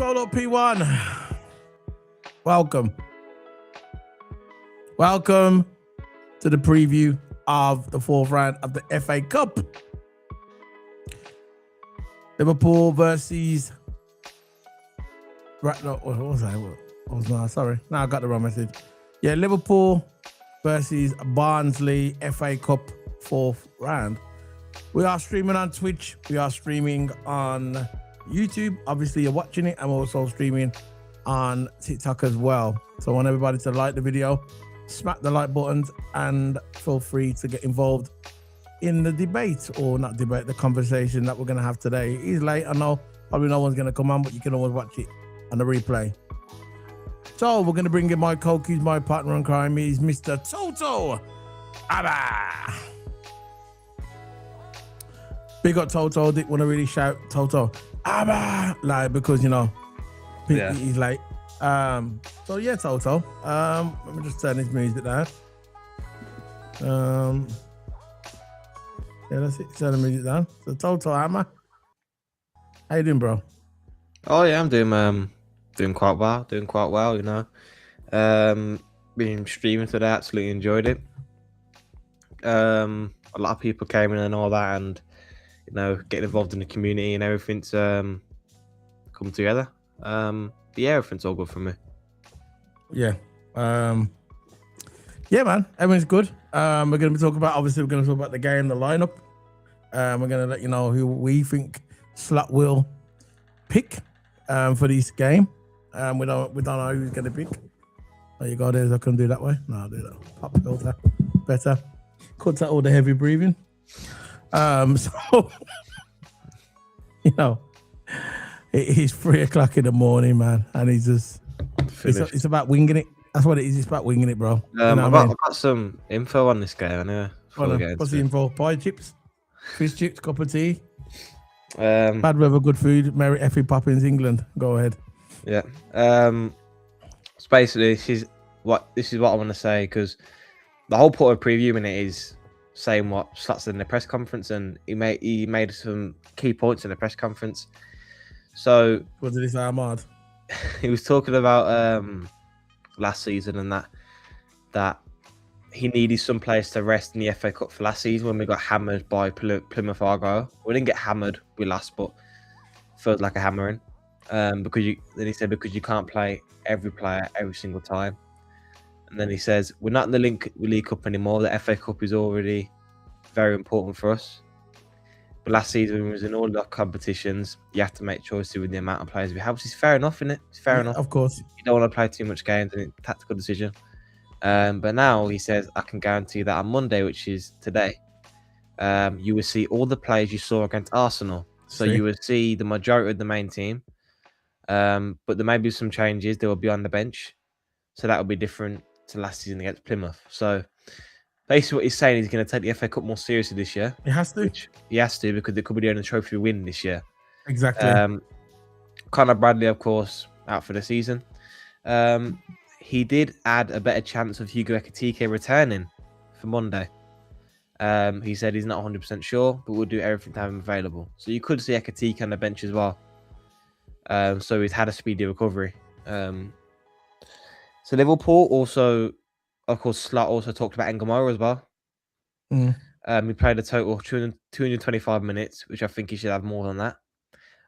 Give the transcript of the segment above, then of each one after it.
Solo P1. Welcome to the preview of the fourth round of the FA Cup. Liverpool versus... Right, no, what was that? Sorry. No, I got the wrong message. Yeah, Liverpool versus Barnsley FA Cup fourth round. We are streaming on Twitch. We are streaming on YouTube. Obviously, you're watching it. I'm also streaming on TikTok as well. So I want everybody to like the video, smack the like buttons, and feel free to get involved in the debate, or not debate, the conversation that we're going to have today. It is late. I know probably no one's going to come on, but you can always watch it on the replay. So we're going to bring in my coach, who's my partner in crime. He's Mr. Toto Abba. Big up Toto. Didn't want to really shout Toto Abba, like, because, you know, he's like, so yeah, Toto. Let me just turn his music down. Yeah, that's it. Turn the music down. So Toto Abba, how you doing, bro? Oh yeah, I'm doing quite well, you know. Been streaming today, absolutely enjoyed it. A lot of people came in and all that, and you know, getting involved in the community and everything's come together. Yeah, everything's all good for me. Yeah. Yeah, man, everything's good. We're gonna be talking about, obviously, we're gonna talk about the game, the lineup. We're gonna let you know who we think Slot will pick for this game. We don't know who's gonna pick. There you go. There's, I couldn't do that way. No, I'll do that. Pop filter, better. Cuts out all the heavy breathing. So you know, it's 3 o'clock in the morning, man, and he's just it's about winging it. That's what it is. It's about winging it, bro. I've got some info on this game anyway. What's the info? Pie chips, fish chips, cup of tea. Bad weather, good food. Merry Effie Poppins, England. Go ahead. Yeah. So basically, this is what I want to say, because the whole point of previewing it is saying what Slats in the press conference, and he made some key points in the press conference. So what did he say, Ahmad? He was talking about last season, and that he needed some players to rest in the FA Cup for last season when we got hammered by Plymouth Argyle. We didn't get hammered, we lost, but felt like a hammering. Because you can't play every player every single time. And then he says, we're not in the League Cup anymore. The FA Cup is already very important for us. But last season, we was in all the competitions. You have to make choices with the amount of players we have, which is fair enough, isn't it? It's fair enough. Of course. You don't want to play too much games, and it's a tactical decision. But now he says, I can guarantee that on Monday, which is today, you will see all the players you saw against Arsenal. So you will see the majority of the main team. But there may be some changes. They will be on the bench. So that will be different to last season against Plymouth. So basically what he's saying is he's going to take the FA Cup more seriously this year. He has to. He has to, because it could be the only trophy win this year. Exactly. Conor Bradley, of course, out for the season. He did add a better chance of Hugo Ekitike returning for Monday. He said he's not 100% sure, but we'll do everything to have him available. So you could see Ekitike on the bench as well. So he's had a speedy recovery. So Liverpool also, of course, Slot also talked about Engamora as well. He played a total of 225 minutes, which I think he should have more than that.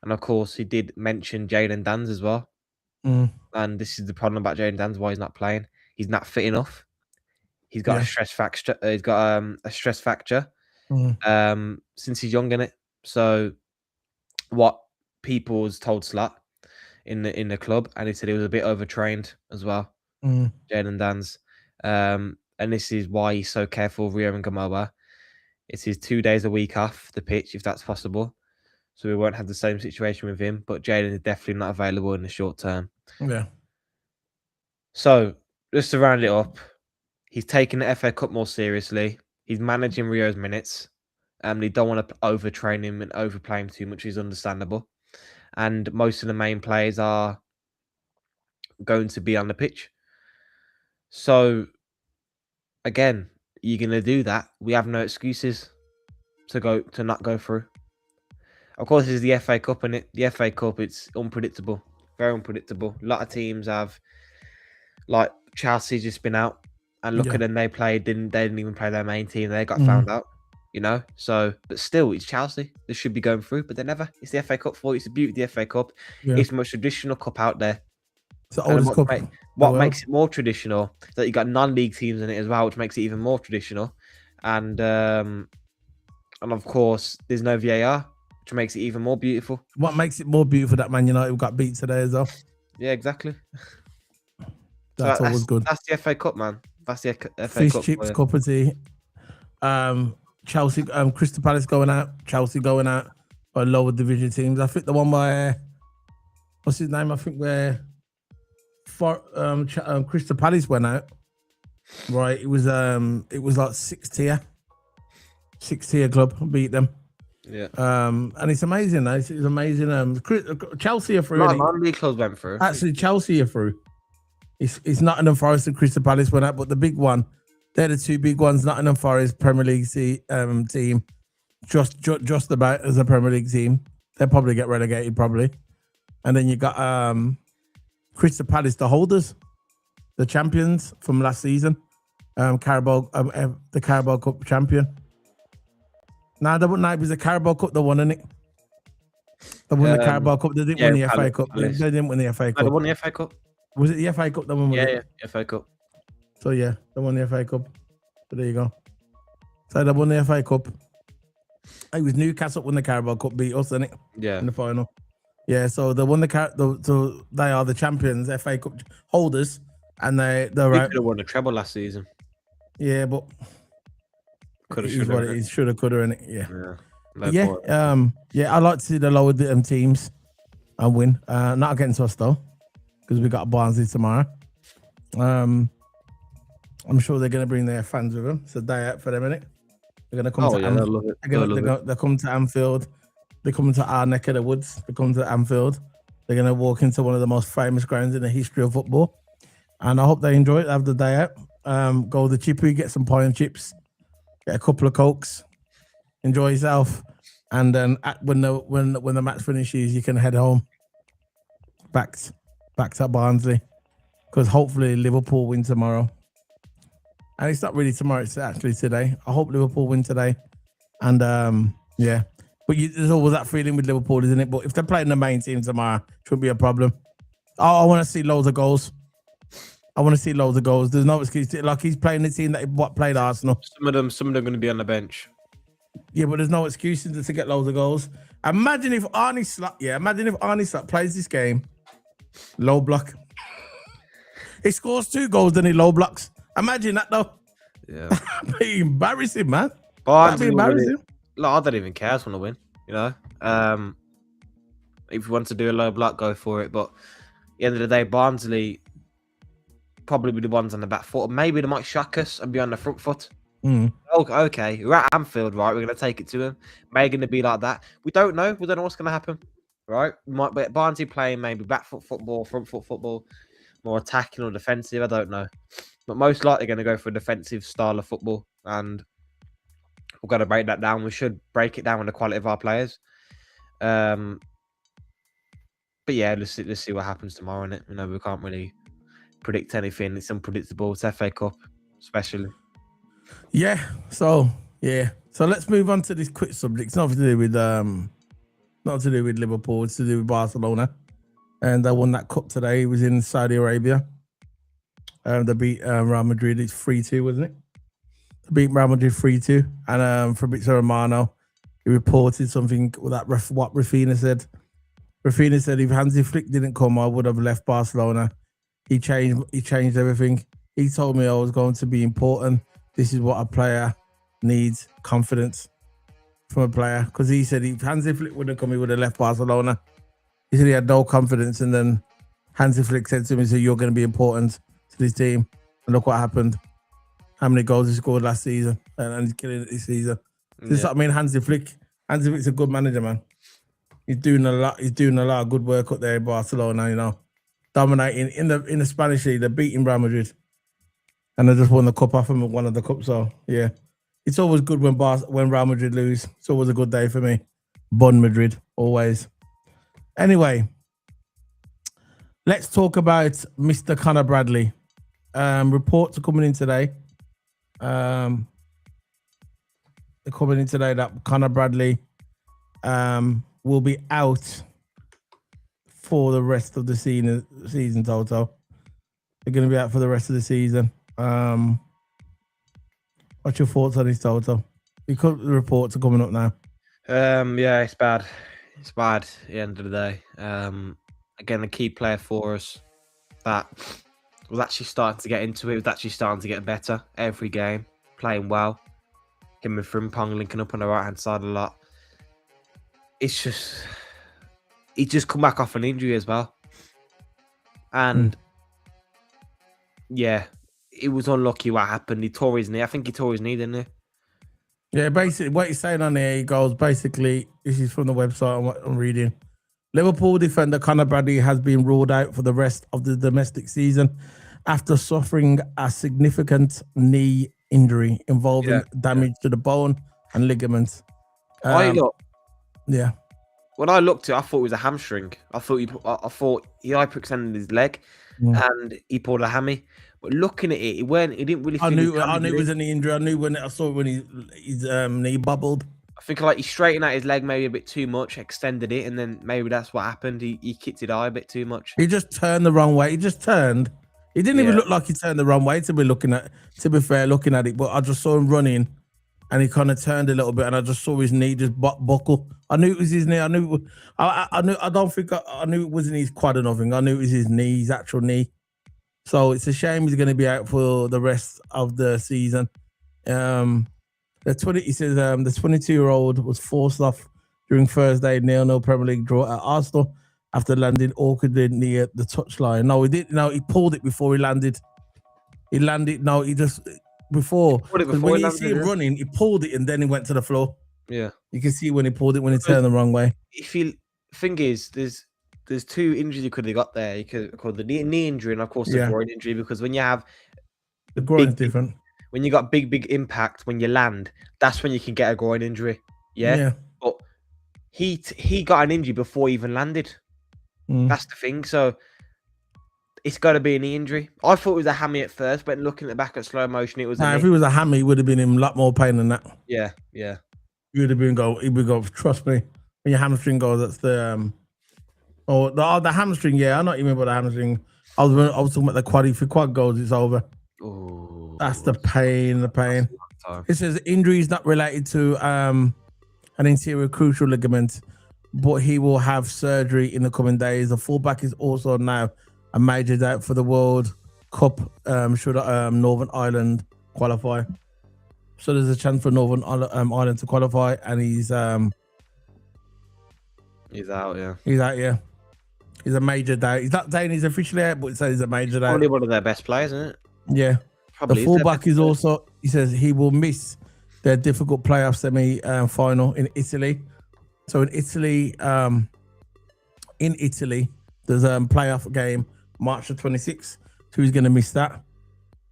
And of course, he did mention Jayden Danns as well. And this is the problem about Jayden Danns, why he's not playing. He's not fit enough. He's got a stress fracture. He's got a stress fracture since he's young, innit? So what people was told Slot in the club, and he said he was a bit overtrained as well. Jayden Danns. And this is why he's so careful of Rio and Gamoa. It's his 2 days a week off the pitch, if that's possible. So we won't have the same situation with him. But Jayden is definitely not available in the short term. Yeah. So just to round it up, he's taking the FA Cup more seriously. He's managing Rio's minutes. They don't want to overtrain him and overplay him too much, which is understandable. And most of the main players are going to be on the pitch. So again, you're going to do that. We have no excuses to not go through. Of course, it's the FA Cup, and the FA Cup, it's unpredictable. very unpredictable. A lot of teams have, like Chelsea's just been out, and look at them. They didn't even play their main team. They got found out, you know. So, but still, it's Chelsea. They should be going through, but they never. It's the FA Cup for you. It's the beauty of the FA Cup. Yeah. It's the most traditional cup out there. It's the oldest cup. What makes it more traditional is that you got non-league teams in it as well, which makes it even more traditional. And of course, there's no VAR, which makes it even more beautiful. What makes it more beautiful that Man United got beat today as well? Yeah, exactly. That's always good. That's the FA Cup, man. That's the FA Fish Cup. chips, cup of tea. Chelsea, Crystal Palace going out. Chelsea going out by lower division teams. I think the one by what's his name? I think where Crystal Palace went out. Right, it was like six tier club beat them. Yeah. And it's amazing. It's amazing. Chelsea are through. Non-league clubs went through. Actually, Chelsea are through. It's Nottingham Forest and Crystal Palace went out, but the big one, they're the two big ones. Nottingham Forest Premier League team, just about as a Premier League team. They'll probably get relegated probably, and then you got Crystal Palace, the holders, the champions from last season, the Carabao Cup champion. No, it was the Carabao Cup. They won, innit? They won the Carabao Cup. They didn't win the FA Cup. They didn't win the FA Cup. They won the FA Cup. Was it the FA Cup that won? Yeah, FA Cup. So yeah, they won the FA Cup. So there you go. So they won the FA Cup. It was Newcastle won the Carabao Cup, beat us, innit? Yeah. In the final. Yeah, so they won so they are the champions, FA Cup holders, and they're right. Could have won the treble last season. Yeah, but Could have, should have. What it is, should have, could have, innit? Yeah. Yeah. I like to see the lower teams and win. Not against us though, because we got Barnsley tomorrow. I'm sure they're going to bring their fans with them. It's a day out for them, innit? They're going to come to Anfield. They'll love it. They come to Anfield. They come to our neck of the woods. They come to Anfield. They're going to walk into one of the most famous grounds in the history of football. And I hope they enjoy it, have the day out. Go to the chippy, get some pie and chips, get a couple of Cokes, enjoy yourself. And then when the match finishes, you can head home back to Barnsley. Because hopefully Liverpool win tomorrow. And it's not really tomorrow, it's actually today. I hope Liverpool win today. And yeah. But there's always that feeling with Liverpool, isn't it? But if they're playing the main team tomorrow, it shouldn't be a problem. I want to see loads of goals. There's no excuse. Like he's playing the team that played Arsenal. Some of them are going to be on the bench. Yeah, but there's no excuses to get loads of goals. Imagine if Arnie Slot plays this game, low block. He scores 2 goals, then he low blocks. Imagine that though. Yeah. That'd be embarrassing, man. That'd be embarrassing. I don't even care. I just want to win. You know, if you want to do a low block, go for it. But at the end of the day, Barnsley probably be the ones on the back foot. Maybe they might shock us and be on the front foot. Okay, we're at Anfield, right? We're going to take it to them. Maybe going to be like that. We don't know. We don't know what's going to happen, right? Might be Barnsley playing maybe back foot football, front foot football, more attacking or defensive. I don't know, but most likely going to go for a defensive style of football, and we've got to break that down. We should break it down with the quality of our players. But yeah, let's see what happens tomorrow. Innit? You know, we can't really predict anything. It's unpredictable. It's FA Cup, especially. Yeah. So let's move on to this quick subject. It's nothing to do with Liverpool. It's to do with Barcelona, and they won that cup today. It was in Saudi Arabia. They beat Real Madrid. It's 3-2, wasn't it? They beat Real Madrid 3-2, and Fabrizio Romano, he reported something that what Rafinha said. Rafinha said if Hansi Flick didn't come, I would have left Barcelona. He changed everything. He told me I was going to be important. This is what a player needs, confidence from a player. Because he said if Hansi Flick wouldn't come, he would have left Barcelona. He said he had no confidence. And then Hansi Flick said to him, he said, you're going to be important to this team. And look what happened. How many goals he scored last season. And he's killing it this season. This is what I mean, Hansi Flick's a good manager, man. He's doing a lot of good work up there in Barcelona, you know. Dominating in the Spanish league, they're beating Real Madrid. And they just won the cup off him and one of the cups. So yeah. It's always good when Real Madrid lose. It's always a good day for me. Bon Madrid, always. Anyway, Let's talk about Mr. Conor Bradley. Reports are coming in today. They're coming in today that Conor Bradley will be out for the rest of the season total. They're going to be out for the rest of the season. What's your thoughts on this total? Because the reports are coming up now. Yeah, it's bad. It's bad at the end of the day. Again, a key player for us that was actually starting to get into it, was actually starting to get better every game, playing well. Him and Frimpong linking up on the right hand side a lot. It's just he just come back off an injury as well. And yeah, it was unlucky what happened. He tore his knee. I think he tore his knee, didn't he? Yeah, basically what he's saying on there, he goes, basically, this is from the website on what I'm reading. Liverpool defender Conor Bradley has been ruled out for the rest of the domestic season after suffering a significant knee injury involving damage to the bone and ligaments. Yeah. When I looked at it, I thought it was a hamstring. I thought he hyperextended his leg and he pulled a hammy. But looking at it, it didn't really. I knew it was an injury. I knew when I saw it when his knee bubbled. I think like he straightened out his leg maybe a bit too much, extended it, and then maybe that's what happened. He kicked his eye a bit too much. He just turned the wrong way. He just turned. It didn't even look like he turned the wrong way to be fair, looking at it. But I just saw him running, and he kind of turned a little bit, and I just saw his knee just buckle. I knew it was his knee. I knew. I knew. I knew it wasn't his quad or nothing. I knew it was his knee, his actual knee. So it's a shame he's going to be out for the rest of the season. He says the 22-year-old was forced off during Thursday 0-0 Premier League draw at Arsenal after landing awkwardly near the touchline. No, he didn't. No, he pulled it before he landed. He landed. No, he just before. When you see him running, he pulled it and then he went to the floor. Yeah, you can see when he pulled it when he turned the wrong way. Thing is, there's two injuries you could have got there. You could call the knee injury and of course the groin injury, because when you have the groin is different. When you got big impact when you land, that's when you can get a groin injury. Yeah. But he got an injury before he even landed. That's the thing. So it's got to be a knee injury. I thought it was a hammy at first, but looking at the back at slow motion, it was. If it was a hammy, it would have been in a lot more pain than that. Yeah. He would have been He would go. Trust me, when your hamstring goes, that's the the hamstring. Yeah, I know what you mean by the hamstring. I was talking about the quad. If your quad goes, it's over. Oh, that's the pain. The pain. It says injury is not related to an anterior cruciate ligament, but he will have surgery in the coming days. The fullback is also now a major doubt for the World Cup. Should Northern Ireland qualify? So there's a chance for Northern Ireland to qualify, and he's out. Yeah, he's out. Yeah, he's a major doubt. He's not saying he's officially out, but it says he's a major doubt. Probably one of their best players, isn't it? Yeah. Probably the fullback is also. He says he will miss their difficult playoff semi-final in Italy. So in Italy, there's a playoff game March the 26th. So he's going to miss that.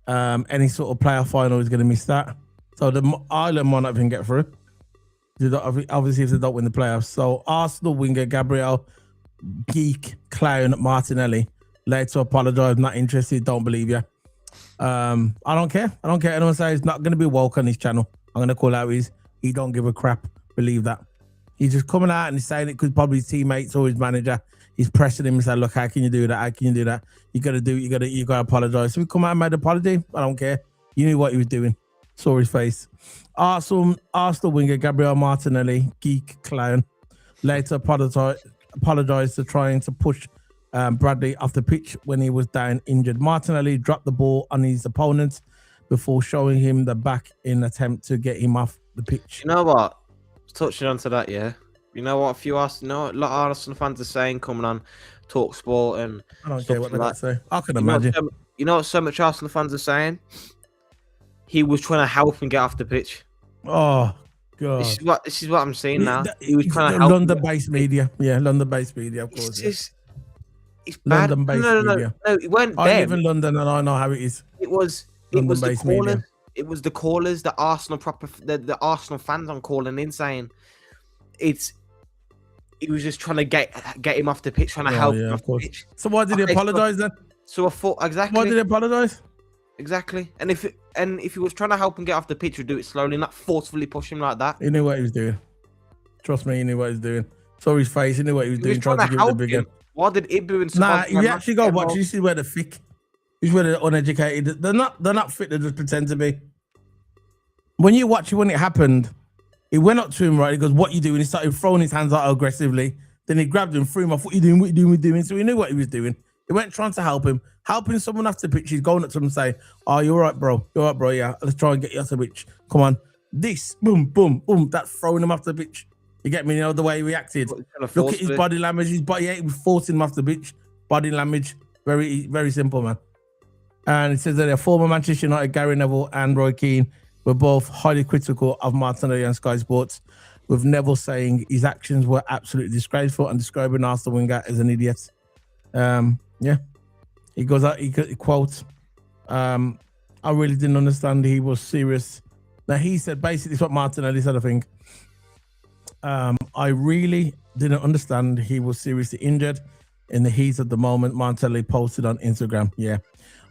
Any sort of playoff final is going to miss that. So the Ireland might not even get through. Obviously, if they don't win the playoffs. So Arsenal winger Gabriel Geek Clown Martinelli later apologise, not interested, don't believe you. I don't care. Anyone says he's not going to be woke on his channel. I'm going to call out he don't give a crap. Believe that. He's just coming out and he's saying it because probably his teammates or his manager, he's pressing him and saying, look, how can you do that? How can you do that? You got to do it. You got to apologise. So we come out and made an apology. I don't care. You knew what he was doing. Saw his face. Arsenal winger Gabriel Martinelli, geek clown, later apologised for trying to push Bradley off the pitch when he was down injured. Martinelli dropped the ball on his opponent before showing him the back in attempt to get him off the pitch. You know what? Touching on to that, yeah. You know what? A lot of Arsenal fans are saying coming on Talk Sport and I don't care what they say. I can imagine. You know what so much Arsenal fans are saying? He was trying to help him get off the pitch. Oh God! This is what I'm seeing now. He was trying to help. London-based media, London-based media, of course. It's bad. London-based media. No, it weren't. I live in London and I know how it is. It was the callers. Media. It was the callers, the Arsenal Arsenal fans. I'm calling in saying he was just trying to get him off the pitch, trying to help him off the pitch. So why did he apologise then? So I thought exactly. Why did he apologise? Exactly. And if he was trying to help him get off the pitch, would do it slowly, not forcefully push him like that. He knew what he was doing. Trust me, he knew what he was doing. Saw his face, he knew what he was doing, trying to give it the bigger. Why did Ibu and Nah, you actually got to watch. You see where they're thick. You see where they're uneducated. They're not fit. They just pretend to be. When you watch it, when it happened, he went up to him, right? He goes, "What you doing?" He started throwing his hands out aggressively. Then he grabbed him, threw him off. "What you doing? What you doing? What you doing?" So he knew what he was doing. He went trying to help him, helping someone off the pitch. He's going up to him saying, "Oh, you're right, bro. You're right, bro. Yeah, let's try and get you off the pitch. Come on." This, boom, boom, boom. That's throwing him off the pitch. You get me? You know the way he reacted. Look at his body language. His body, yeah, he was forcing him off the pitch. Body language, very, very simple, man. And it says that a former Manchester United Gary Neville and Roy Keane were both highly critical of Martinelli and Sky Sports, with Neville saying his actions were absolutely disgraceful and describing Arsenal winger as an idiot. Yeah, he goes out. He quotes, "I really didn't understand. He was serious." Now he said basically it's what Martinelli said. I think. I really didn't understand. He was seriously injured in the heat of the moment. Martinelli posted on Instagram. Yeah,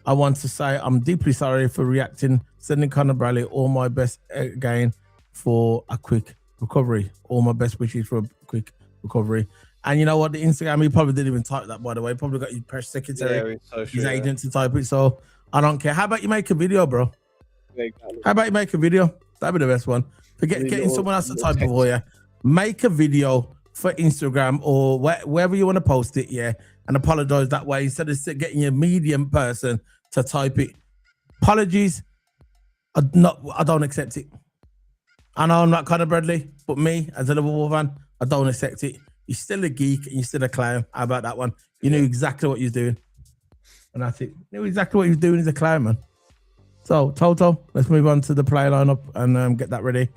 I want to say I'm deeply sorry for reacting. Sending Conor Bradley all my best again for a quick recovery. All my best wishes for a quick recovery. And you know what? The Instagram, he probably didn't even type that, by the way. He probably got his press secretary, his agent to type it. So I don't care. How about you make a video, bro? How about you make a video? That'd be the best one. Forget getting someone else to type it for you. Make a video for Instagram or wherever you want to post it, yeah, and apologize that way instead of getting your medium person to type it. Apologies. I don't accept it. I know I'm not Conor Bradley, but me as a Liverpool fan, I don't accept it. You're still a geek and you're still a clown. How about that one? You knew exactly what you're doing. And that's it. You knew exactly what you're doing as a clown, man. So, Toto, let's move on to the play lineup and get that ready.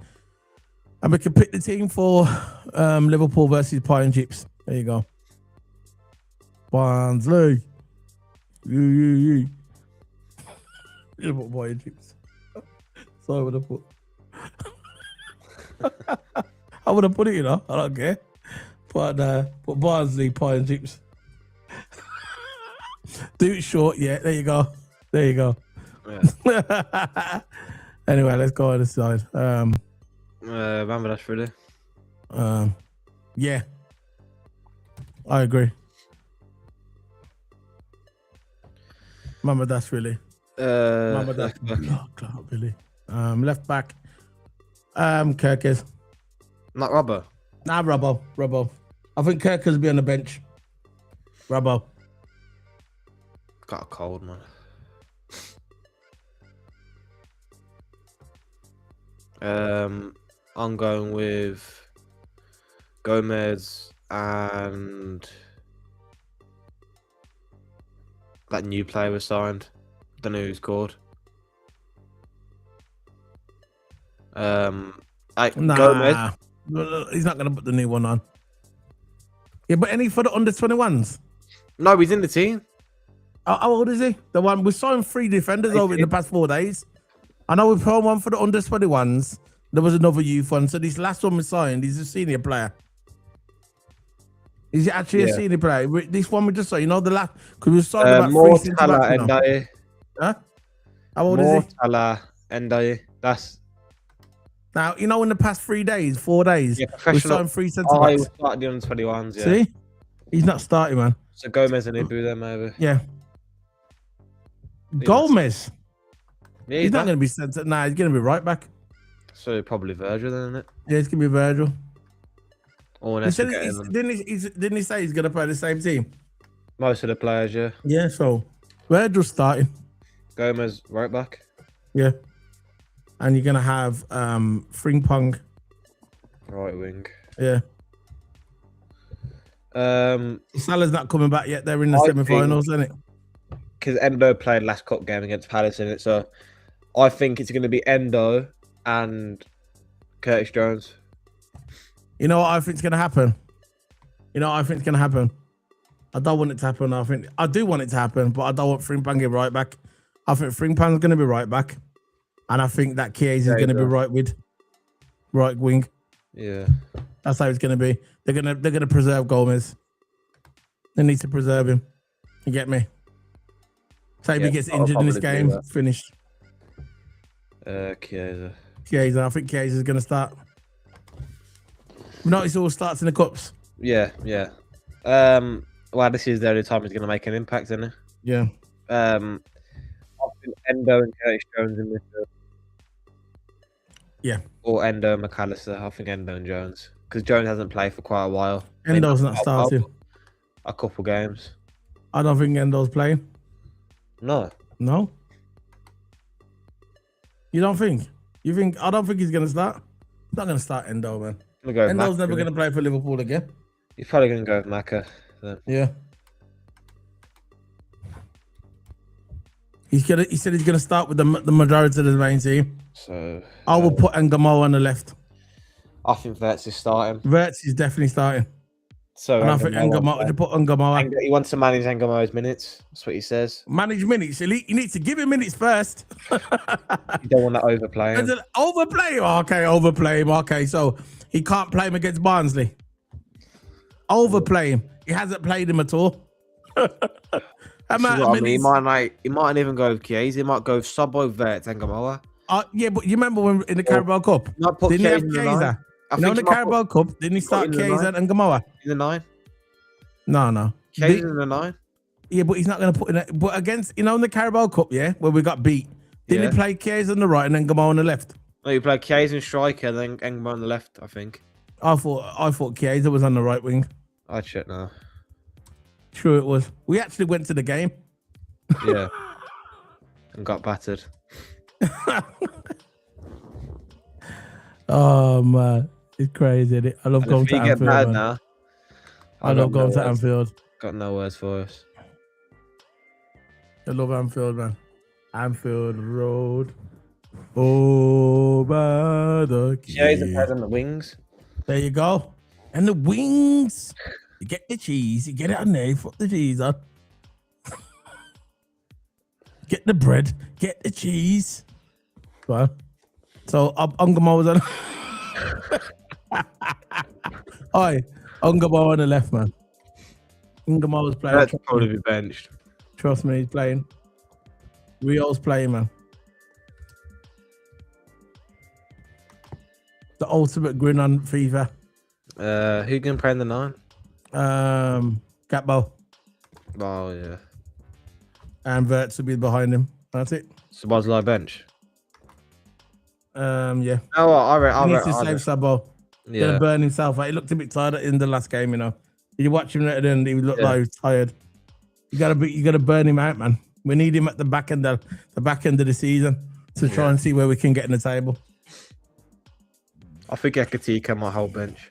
And we can pick the team for Liverpool versus Pie and Chips. There you go. Barnsley. Liverpool Pie and Chips. So I would have put. I would have put it, you know. I don't care. But Barnsley Pie and Chips. Do it short, yeah. There you go. There you go. Yeah. Anyway, let's go on the side. Remember that's really. Yeah, I agree. Mama, that's really. Mama, that's really. Left back. Kirkers. Not Robbo. Nah, Robbo. I think Kirkers will be on the bench. Robbo. Got a cold, man. I'm going with Gomez and that new player was signed. Don't know who's called. Gomez. He's not going to put the new one on. Yeah, but any for the under 21s? No, he's in the team. How old is he? The one we signed 3 defenders over in the past 4 days. I know we put one for the under 21s. There was another youth one. So this last one we signed, he's a senior player. Is he actually a senior player? This one we just saw, you know, the last, because we signed about 3 seasons back, you know. Huh? How old is he? Endaye. That's now, you know, in the past 3 days, 4 days, we signed 3 centre backs. He was starting the under 21s, yeah. See? He's not starting, man. So Gomez and Ibu then, maybe. Yeah. Gomez? Yeah, he's not going to be centre. Nah, he's going to be right back. So probably Virgil then, isn't it? Yeah, it's going to be Virgil. Or didn't he say he's going to play the same team? Most of the players, yeah. Yeah, so Virgil's starting. Gomez right back. Yeah. And you're going to have Frimpong. Right wing. Yeah. Salah's not coming back yet. They're in the semi-finals, isn't it? Because Endo played last cup game against Palace in it, so I think it's going to be Endo and Curtis Jones. You know what I think is going to happen? I don't want it to happen. I do want it to happen, but I don't want Frimpong to be right back. I think Frimpong's going to be right back, and I think that Chiesa is going to be right wing. Yeah. That's how it's gonna be. They're gonna preserve Gomez. They need to preserve him. You get me? So if he gets injured in this game, finished. Chiesa. I think Chiesa's gonna start. Notice all starts in the cups. Yeah. Well, this is the only time he's gonna make an impact, isn't it? Yeah. I think Endo and Curtis Jones in this. Yeah. Or Endo and McAllister. I think Endo and Jones, because Jones hasn't played for quite a while. Endo's not starting. A couple games. I don't think Endo's playing. No. You don't think? You think? I don't think he's gonna start. He's not gonna start Endo, man. Endo's never gonna play for Liverpool again. He's probably gonna go with Maka. So. Yeah. He said he's gonna start with the majority of the main team. So I will put Ngamo on the left. I think Verts is starting. Verts is definitely starting. So and I think Ngamo to put Ngamo. He wants to manage Ngamo's minutes. That's what he says. Manage minutes. You need to give him minutes first. You don't want to overplay him. Overplay him. Okay, overplay him. Okay, so he can't play him against Barnsley. Overplay him. He hasn't played him at all. He might even go with Chiesa. He might go with Sabo, Verts, and Ngamoa. Yeah, but you remember when in the Carabao Cup? Didn't he have Chiesa? In the Carabao Cup, didn't he start Chiesa and Ngamoa? In the 9? No. Chiesa in the 9? Yeah, but he's not going to put in it. But against, in the Carabao Cup, yeah, where we got beat, didn't he play Chiesa on the right and then Ngamoa on the left? No, he played Chiesa and striker, then Ngamoa on the left, I think. I thought Chiesa was on the right wing. I'd check now. Sure it was. We actually went to the game. Yeah. And got battered. Oh man, it's crazy. Isn't it? I love going to Anfield. Now, I love going to Anfield. Got no words for us. I love Anfield, man. Anfield Road. Over the He's on the wings. There you go. And the wings. You get the cheese. You get it on there. You put the cheese on. Get the bread. Get the cheese. Well, so Ungamo was on. Oi, Ungamo on the left, man. Ungamo was playing. That's probably be benched. Trust me, he's playing. Rio's playing, man. The ultimate grin on FIFA. Who can play in the 9? Gatbo. Oh yeah. And Verts will be behind him. That's it. So Bosley bench. Yeah. Oh, well, he needs to save Sabo. Yeah. Gonna burn himself out. He looked a bit tired in the last game, you know. You watch him at the end, he looked like he was tired. You gotta burn him out, man. We need him at the back end of the season to try and see where we can get in the table. I think Ekatika might hold bench.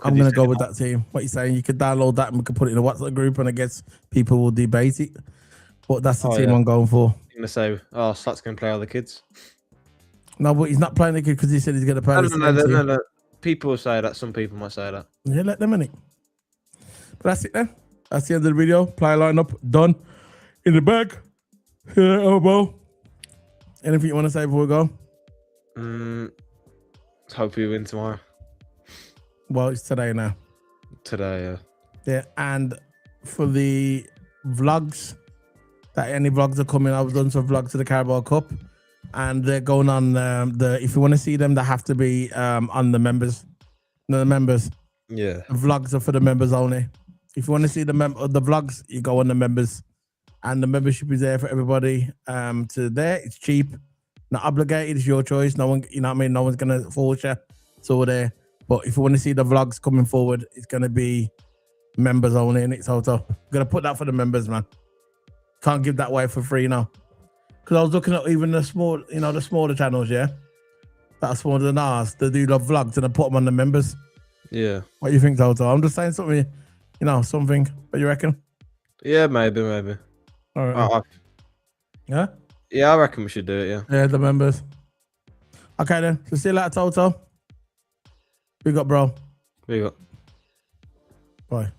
I'm gonna go with that team. What you saying? You could download that and we could put it in a WhatsApp group, and I guess people will debate it. But that's the team I'm going for. I'm gonna say, Slot's gonna play all the kids. No, but he's not playing the kid because he said he's gonna play. No. People say that. Some people might say that. Yeah, let them in it. But that's it then. That's the end of the video. Player lineup done. In the bag. Here, elbow. Anything you want to say before we go? Hope we win tomorrow. Well, it's today now. Today, yeah. Yeah, and for the vlogs, that any vlogs are coming, I've done some vlogs to the Carabao Cup, and they're going on. If you want to see them, they have to be on the members. No, the members. Yeah. The vlogs are for the members only. If you want to see the vlogs, you go on the members, and the membership is there for everybody. It's cheap, not obligated. It's your choice. No one, you know what I mean. No one's gonna force you. It's all there. But if you want to see the vlogs coming forward, it's gonna be members only, and it's also gonna put that for the members, man. Can't give that away for free now. Because I was looking at even the small, the smaller channels, yeah, that are smaller than ours. They do the vlogs and I put them on the members. Yeah. What do you think, Toto? I'm just saying something, something. What you reckon? Yeah, maybe. All right. Yeah? Yeah, I reckon we should do it, yeah. Yeah, the members. Okay, then. So see you later, Toto. We got, bro. We got. Bye.